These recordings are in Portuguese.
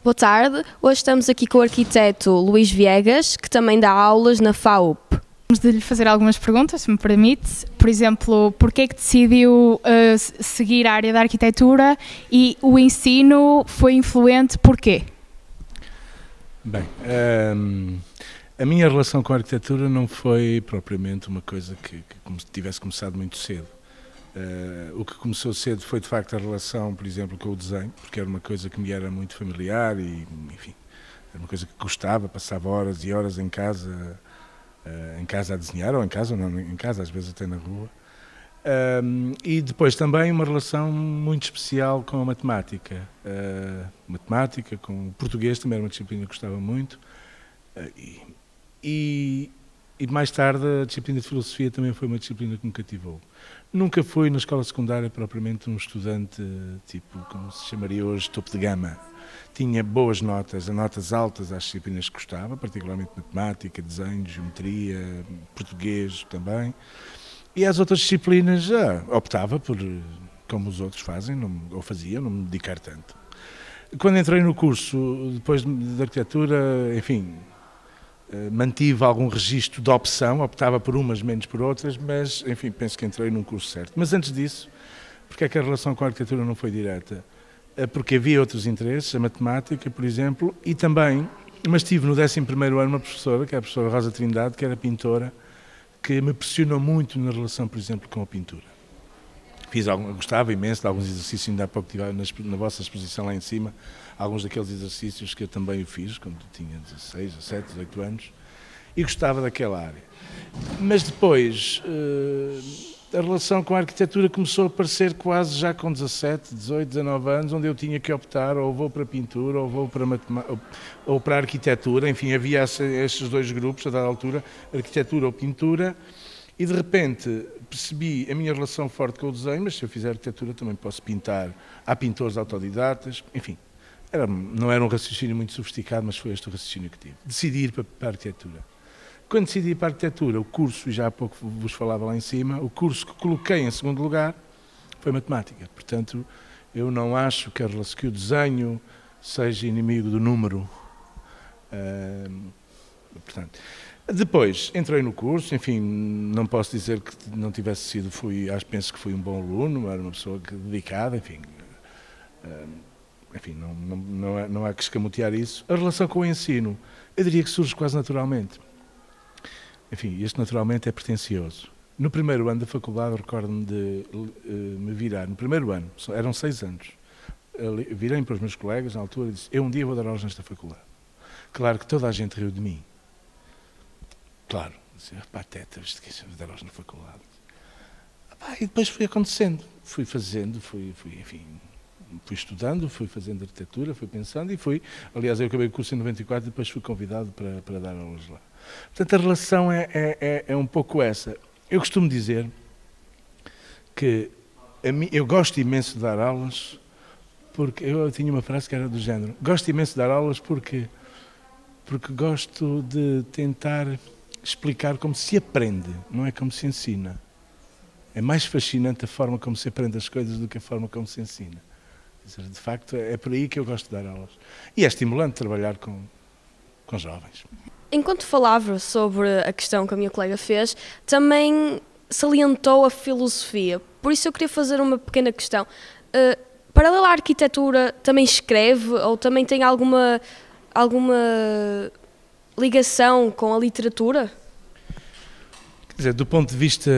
Boa tarde, hoje estamos aqui com o arquiteto Luís Viegas, que também dá aulas na FAUP. Vamos de lhe fazer algumas perguntas, se me permite. Por exemplo, porquê é que decidiu seguir a área da arquitetura e o ensino foi influente, porquê? Bem, a minha relação com a arquitetura não foi propriamente uma coisa que tivesse começado muito cedo. O que começou cedo foi de facto a relação, por exemplo, com o desenho, porque era uma coisa que me era muito familiar e, enfim, era uma coisa que gostava, passava horas e horas em casa a desenhar, ou em casa, não em casa, às vezes até na rua. E depois também uma relação muito especial com a matemática. Matemática, com o português também era uma disciplina que gostava muito. E mais tarde a disciplina de filosofia também foi uma disciplina que me cativou. Nunca fui na escola secundária propriamente um estudante, tipo, como se chamaria hoje, topo de gama. Tinha boas notas, notas altas às disciplinas que gostava, particularmente matemática, desenho, geometria, português também. E às outras disciplinas optava por, como os outros fazem, ou faziam, não me dedicar tanto. Quando entrei no curso, depois de arquitetura, enfim, mantive algum registro de opção, optava por umas menos por outras, mas, enfim, penso que entrei num curso certo. Mas antes disso, porque é que a relação com a arquitetura não foi direta? Porque havia outros interesses, a matemática, por exemplo, e também, mas tive no 11º ano uma professora, que é a professora Rosa Trindade, que era pintora, que me pressionou muito na relação, por exemplo, com a pintura. Gostava imenso de alguns exercícios, ainda há pouco tive na vossa exposição lá em cima, alguns daqueles exercícios que eu também fiz, quando tinha 16, 17, 18 anos, e gostava daquela área. Mas depois, a relação com a arquitetura começou a aparecer quase já com 17, 18, 19 anos, onde eu tinha que optar, ou vou para a pintura, ou vou para ou para a arquitetura, enfim, havia estes dois grupos, a dada altura, arquitetura ou pintura, e de repente percebi a minha relação forte com o desenho, mas se eu fizer arquitetura também posso pintar. Há pintores autodidatas, enfim, não era um raciocínio muito sofisticado, mas foi este o raciocínio que tive. Decidi ir para a arquitetura. Quando decidi ir para a arquitetura, o curso, já há pouco vos falava lá em cima, o curso que coloquei em segundo lugar foi matemática. Portanto, eu não acho que o desenho seja inimigo do número. Portanto, depois entrei no curso, enfim, não posso dizer que não tivesse sido, penso que fui um bom aluno, era uma pessoa dedicada, enfim, não há que escamotear isso. A relação com o ensino, eu diria que surge quase naturalmente. Enfim, este naturalmente é pretencioso. No primeiro ano da faculdade, recordo-me de me virar, no primeiro ano, eram 6 anos, virei-me para os meus colegas na altura e disse, eu um dia vou dar aulas nesta faculdade. Claro que toda a gente riu de mim. Claro, pateta, viste que vou dar aulas na faculdade. E depois foi acontecendo, fui fazendo, fui estudando, fui fazendo arquitetura, fui pensando e aliás, eu acabei o curso em 94 e depois fui convidado para dar aulas lá. Portanto, a relação é um pouco essa. Eu costumo dizer que eu gosto imenso de dar aulas, porque eu tinha uma frase que era do género, gosto imenso de dar aulas porque gosto de tentar explicar como se aprende, não é como se ensina. É mais fascinante a forma como se aprende as coisas do que a forma como se ensina. De facto, é por aí que eu gosto de dar aulas. E é estimulante trabalhar com jovens. Enquanto falava sobre a questão que a minha colega fez, também salientou a filosofia. Por isso eu queria fazer uma pequena questão. Paralela à arquitetura, também escreve ou também tem alguma ligação com a literatura? Quer dizer, do ponto de vista,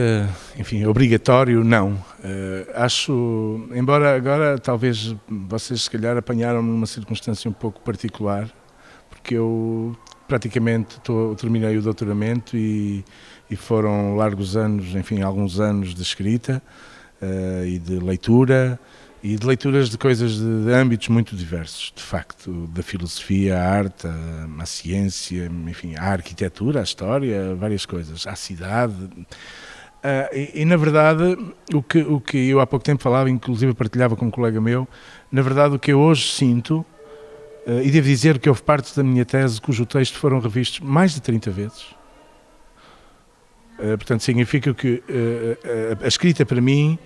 enfim, obrigatório, não. Acho, embora agora talvez vocês se calhar apanharam-me numa circunstância um pouco particular, porque eu praticamente terminei o doutoramento e foram largos anos, enfim, alguns anos de escrita e de leitura, e de leituras de coisas de âmbitos muito diversos, de facto, da filosofia, à arte, à ciência, enfim, à arquitetura, à história, várias coisas, à cidade. E na verdade, o que eu há pouco tempo falava, inclusive partilhava com um colega meu, na verdade o que eu hoje sinto, e devo dizer que houve partes da minha tese cujo texto foram revistos mais de 30 vezes. Portanto, significa que a escrita para mim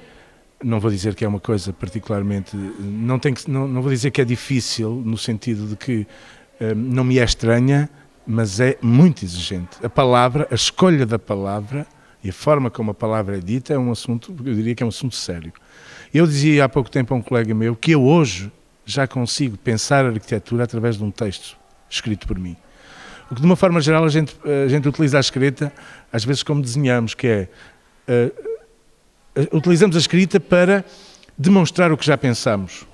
Não vou dizer que é uma coisa particularmente... Não vou dizer que é difícil, no sentido de que não me é estranha, mas é muito exigente. A palavra, a escolha da palavra e a forma como a palavra é dita é um assunto, eu diria que é um assunto sério. Eu dizia há pouco tempo a um colega meu que eu hoje já consigo pensar a arquitetura através de um texto escrito por mim. O que, de uma forma geral, a gente utiliza a escrita, às vezes como desenhamos, que é... utilizamos a escrita para demonstrar o que já pensamos.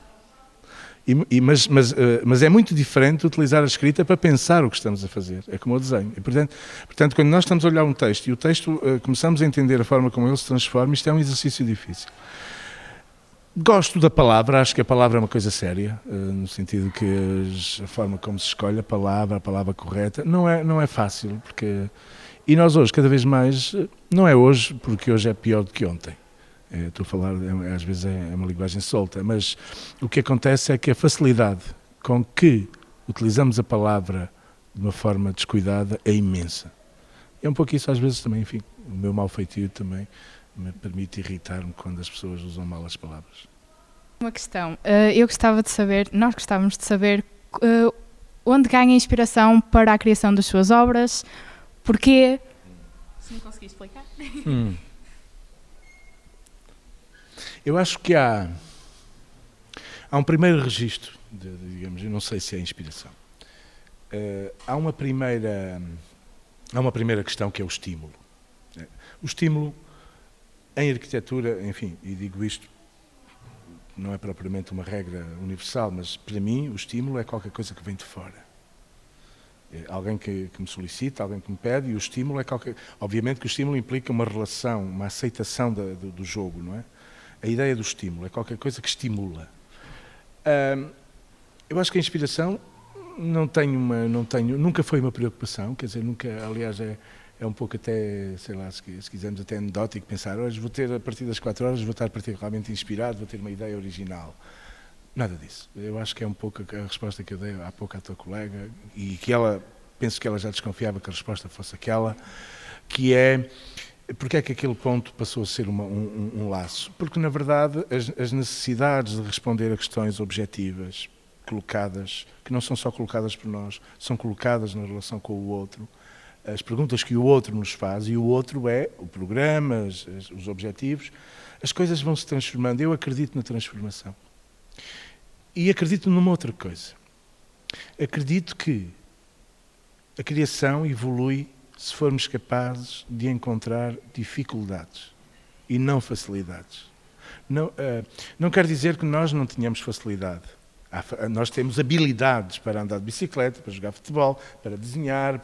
Mas é muito diferente utilizar a escrita para pensar o que estamos a fazer. É como o desenho. E, portanto, quando nós estamos a olhar um texto e o texto começamos a entender a forma como ele se transforma, isto é um exercício difícil. Gosto da palavra, acho que a palavra é uma coisa séria, no sentido que a forma como se escolhe a palavra correta, não é fácil, porque... E nós hoje, cada vez mais, não é hoje, porque hoje é pior do que ontem. Estou a falar, às vezes é uma linguagem solta, mas o que acontece é que a facilidade com que utilizamos a palavra de uma forma descuidada é imensa. É um pouco isso, às vezes, também, enfim, o meu mau feitio também me permite irritar-me quando as pessoas usam mal as palavras. Uma questão, eu gostava de saber, nós gostávamos de saber onde ganha inspiração para a criação das suas obras, porquê? Se me conseguir explicar. Eu acho que há um primeiro registro, digamos, eu não sei se é inspiração. Há uma primeira questão que é o estímulo. O estímulo em arquitetura, enfim, e digo isto, não é propriamente uma regra universal, mas para mim o estímulo é qualquer coisa que vem de fora. Alguém que me solicita, alguém que me pede, e o estímulo é qualquer... Obviamente que o estímulo implica uma relação, uma aceitação do jogo, não é? A ideia do estímulo é qualquer coisa que estimula. Eu acho que a inspiração nunca foi uma preocupação, quer dizer, aliás, é um pouco até, sei lá, se quisermos até anedótico pensar, hoje vou ter, a partir das 4 horas, vou estar particularmente inspirado, vou ter uma ideia original. Nada disso. Eu acho que é um pouco a resposta que eu dei há pouco à tua colega, e que penso que ela já desconfiava que a resposta fosse aquela, que é, porque é que aquele ponto passou a ser um laço? Porque, na verdade, as necessidades de responder a questões objetivas, colocadas, que não são só colocadas por nós, são colocadas na relação com o outro, as perguntas que o outro nos faz, e o outro é o programa, os objetivos, as coisas vão se transformando. Eu acredito na transformação. E acredito numa outra coisa. Acredito que a criação evolui se formos capazes de encontrar dificuldades e não facilidades. Não quer dizer que nós não tenhamos facilidade. Nós temos habilidades para andar de bicicleta, para jogar futebol, para desenhar,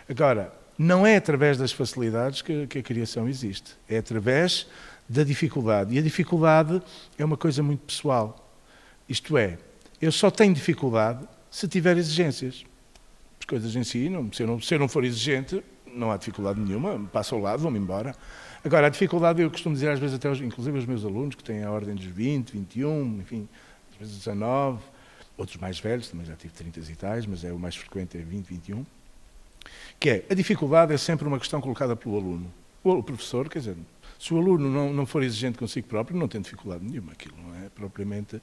Agora, não é através das facilidades que a criação existe. É através da dificuldade. E a dificuldade é uma coisa muito pessoal. Isto é, eu só tenho dificuldade se tiver exigências. As coisas em si, se eu não for exigente, não há dificuldade nenhuma, passo ao lado, vou-me embora. Agora, a dificuldade, eu costumo dizer às vezes, inclusive aos meus alunos, que têm a ordem dos 20, 21, enfim, às vezes 19, outros mais velhos, também já tive 30 e tais, mas o mais frequente é 20, 21, que é, a dificuldade é sempre uma questão colocada pelo aluno. O professor, quer dizer, se o aluno não for exigente consigo próprio, não tem dificuldade nenhuma, aquilo não é propriamente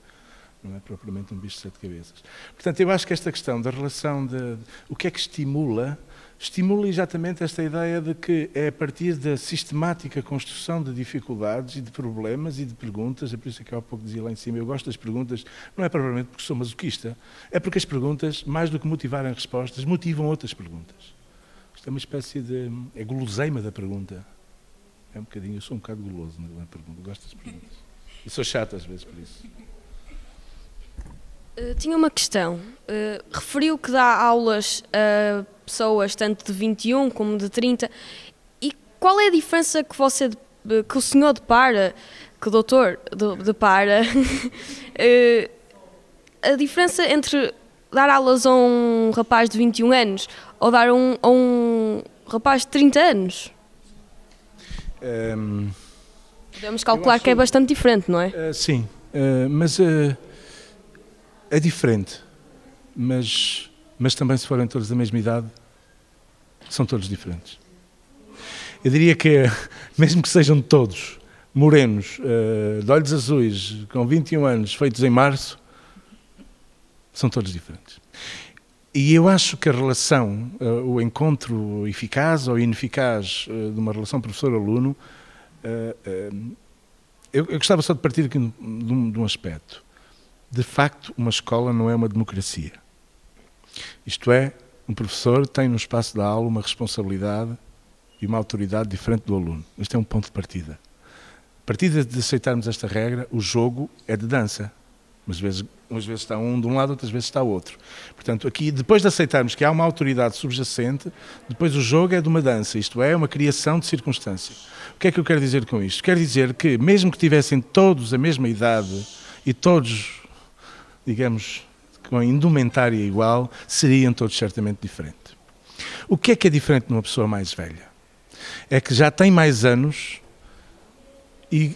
um bicho de 7 cabeças. Portanto, eu acho que esta questão da relação o que é que estimula exatamente esta ideia de que é a partir da sistemática construção de dificuldades e de problemas e de perguntas, é por isso que eu há pouco dizia lá em cima, eu gosto das perguntas, não é propriamente porque sou masoquista, é porque as perguntas, mais do que motivarem respostas, motivam outras perguntas. Isto é uma espécie de... é guloseima da pergunta. É um bocadinho, eu sou um bocado guloso na pergunta, gosto das perguntas. E sou chato às vezes por isso. Tinha uma questão. Referiu que dá aulas a pessoas tanto de 21 como de 30. E qual é a diferença que o senhor depara, que o doutor depara, a diferença entre dar aulas a um rapaz de 21 anos ou dar a um rapaz de 30 anos? Podemos calcular que é bastante diferente, não é? Sim, mas... é diferente, mas também se forem todos da mesma idade, são todos diferentes. Eu diria que, mesmo que sejam todos morenos, de olhos azuis, com 21 anos, feitos em março, são todos diferentes. E eu acho que a relação, o encontro eficaz ou ineficaz de uma relação professor-aluno, eu gostava só de partir aqui de um aspecto. De facto, uma escola não é uma democracia. Isto é, um professor tem no espaço da aula uma responsabilidade e uma autoridade diferente do aluno. Este é um ponto de partida. A partir de aceitarmos esta regra, o jogo é de dança. Umas vezes está um de um lado, outras vezes está o outro. Portanto, aqui, depois de aceitarmos que há uma autoridade subjacente, depois o jogo é de uma dança, isto é, uma criação de circunstância. O que é que eu quero dizer com isto? Quero dizer que, mesmo que tivessem todos a mesma idade e todos, digamos, com a indumentária igual, seriam todos certamente diferentes. O que é diferente numa pessoa mais velha? É que já tem mais anos e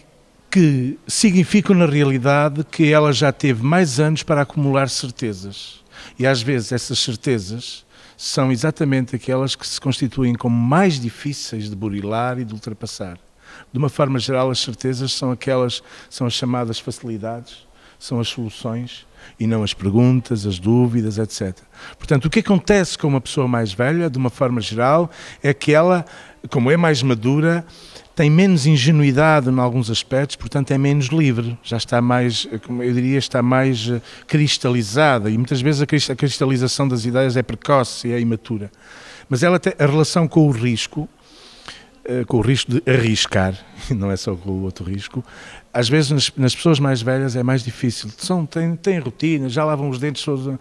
que significam na realidade que ela já teve mais anos para acumular certezas. E às vezes essas certezas são exatamente aquelas que se constituem como mais difíceis de burilar e de ultrapassar. De uma forma geral, as certezas são as chamadas facilidades, são as soluções e não as perguntas, as dúvidas, etc. Portanto, o que acontece com uma pessoa mais velha, de uma forma geral, é que ela, como é mais madura, tem menos ingenuidade em alguns aspectos, portanto é menos livre, já está mais, como eu diria, está mais cristalizada, e muitas vezes a cristalização das ideias é precoce e é imatura. Mas ela tem a relação com o risco de arriscar, não é só com o outro risco, às vezes nas pessoas mais velhas é mais difícil. Têm rotina, já lavam os dentes todos,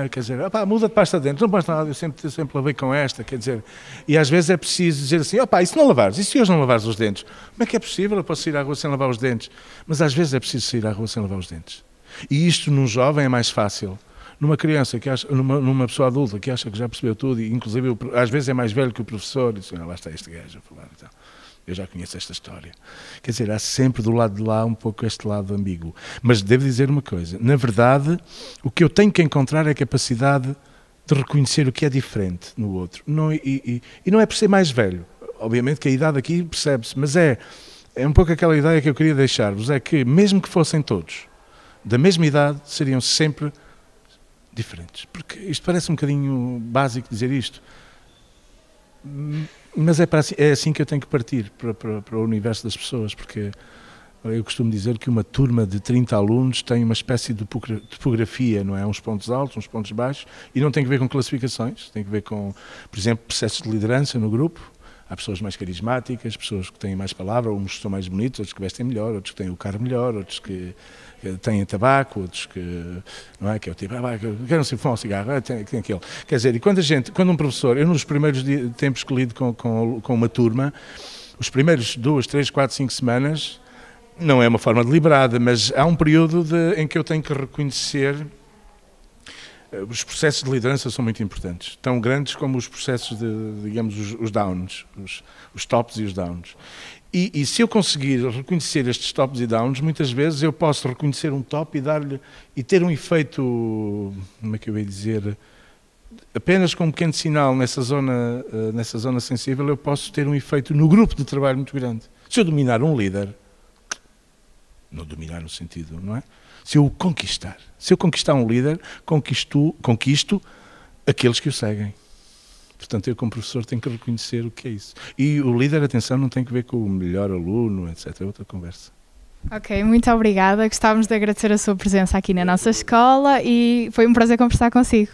quer dizer, muda de pasta de dentes, não basta nada, eu sempre lavei com esta, quer dizer, e às vezes é preciso dizer assim, e se não lavares, e se hoje não lavares os dentes? Como é que é possível? Eu posso ir à rua sem lavar os dentes? Mas às vezes é preciso sair à rua sem lavar os dentes. E isto num jovem é mais fácil. Numa criança, numa pessoa adulta que acha que já percebeu tudo, e inclusive às vezes é mais velho que o professor, e diz, lá está este gajo a falar, então, eu já conheço esta história. Quer dizer, há sempre do lado de lá um pouco este lado ambíguo. Mas devo dizer uma coisa, na verdade, o que eu tenho que encontrar é a capacidade de reconhecer o que é diferente no outro. E não é por ser mais velho, obviamente que a idade aqui percebe-se, mas é um pouco aquela ideia que eu queria deixar-vos, é que mesmo que fossem todos da mesma idade, seriam sempre diferentes. Porque isto parece um bocadinho básico dizer isto, mas é assim que eu tenho que partir para o universo das pessoas, porque eu costumo dizer que uma turma de 30 alunos tem uma espécie de topografia, não é? Uns pontos altos, uns pontos baixos, e não tem que ver com classificações, tem que ver com, por exemplo, processos de liderança no grupo. Há pessoas mais carismáticas, pessoas que têm mais palavra, uns que são mais bonitos, outros que vestem melhor, outros que têm o carro melhor, outros que têm tabaco, outros que, não é, que é o tipo, quero não fumar um cigarro, tem aquele. Quer dizer, e quando um professor, eu nos primeiros tempos que lido com uma turma, os primeiros 2, 3, 4, 5 semanas, não é uma forma deliberada, mas há um período em que eu tenho que reconhecer. Os processos de liderança são muito importantes, tão grandes como os processos digamos, os downs, os tops e os downs. E se eu conseguir reconhecer estes tops e downs, muitas vezes eu posso reconhecer um top e ter um efeito, como é que eu ia dizer, apenas com um pequeno sinal nessa zona sensível, eu posso ter um efeito no grupo de trabalho muito grande. Se eu dominar um líder, não dominar no sentido, não é? Se eu conquistar um líder, conquisto aqueles que o seguem. Portanto, eu como professor tenho que reconhecer o que é isso. E o líder, atenção, não tem que ver com o melhor aluno, etc. É outra conversa. Ok, muito obrigada. Gostávamos de agradecer a sua presença aqui na nossa escola e foi um prazer conversar consigo.